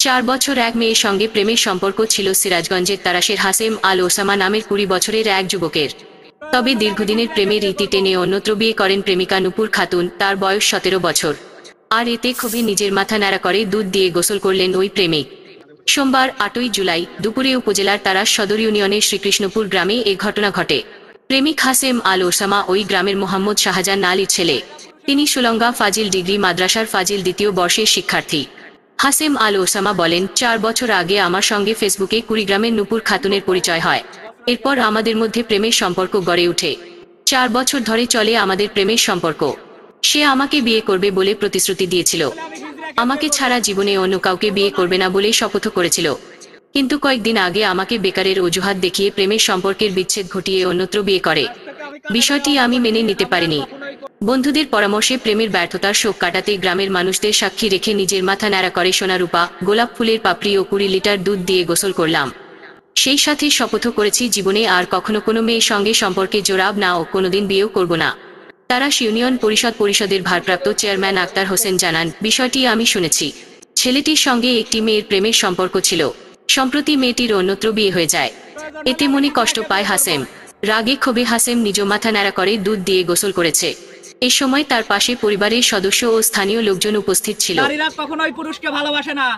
4 বছর এক মেয়ের সঙ্গে প্রেমের সম্পর্ক ছিল সিরাজগঞ্জের তারাশের হাসেম আল ওসামা নামের 20 বছরের এক যুবকের। তবে দীর্ঘদিনের প্রেমের রীতি টেনে অন্যত্র বিয়ে করেন প্রেমিকা নূপুর খাতুন। তার বয়স 17 বছর। আর এতে ক্ষোভে নিজের মাথা ন্যাড়া করে দুধ দিয়ে গোসল করলেন ওই প্রেমিক। সোমবার 8ই জুলাই দুপুরে উপজেলার তারাশ সদর ইউনিয়নের শ্রীকৃষ্ণপুর গ্রামে এ ঘটনা ঘটে। প্রেমিক হাসেম আল ওসামা ওই গ্রামের মোহাম্মদ শাহজাহান আলীর ছেলে। তিনি সুলঙ্গা ফাজিল ডিগ্রি মাদ্রাসার ফাজিল দ্বিতীয় বর্ষের শিক্ষার্থী। হাসেম আল ওসামা বলেন, 4 বছর আগে আমার সঙ্গে ফেসবুকে কুড়িগ্রামের নূপুর খাতুনের পরিচয় হয়। এরপর আমাদের মধ্যে প্রেমের সম্পর্ক গড়ে ওঠে। 4 বছর ধরে চলে আমাদের প্রেমের সম্পর্ক। সে আমাকে বিয়ে করবে বলে প্রতিশ্রুতি দিয়েছিল। আমাকে ছাড়া জীবনে অন্য কাউকে বিয়ে করবে না বলে শপথ করেছিল। কিন্তু কয়েকদিন আগে আমাকে বেকারের অজুহাত দেখিয়ে প্রেমের সম্পর্কের বিচ্ছেদ ঘটিয়ে অন্যত্র বিয়ে করে। বিষয়টি আমি মেনে নিতে পারিনি। বন্ধুদের পরামর্শে প্রেমের ব্যর্থতার শোক কাটাতে গ্রামের মানুষদের সাক্ষী রেখে নিজের মাথা ন্যাড়া করে সোনা রূপা, গোলাপ ফুলের পাপড়ি ও 20 লিটার দুধ দিয়ে গোসল করলাম। সেই সাথে শপথ করেছি জীবনে আর কখনো কোনো মেয়ের সঙ্গে সম্পর্কে জড়াব না ও কোনোদিন বিয়েও করব না। তারাশ ইউনিয়ন পরিষদের ভারপ্রাপ্ত চেয়ারম্যান আক্তার হোসেন জানান, বিষয়টি আমি শুনেছি। ছেলেটির সঙ্গে একটি মেয়ের প্রেমের সম্পর্ক ছিল। সম্প্রতি মেয়েটির অন্যত্র বিয়ে হয়ে যায়। এতে মনে কষ্ট পায় হাসেম। রাগে ক্ষোভে হাসেম নিজ মাথা ন্যাড়া করে দুধ দিয়ে গোসল করেছে। এ সময় তার পাশে পরিবারের সদস্য ও স্থানীয় লোকজন উপস্থিত ছিল। নারীরা কখনোই পুরুষকে ভালোবাসে না।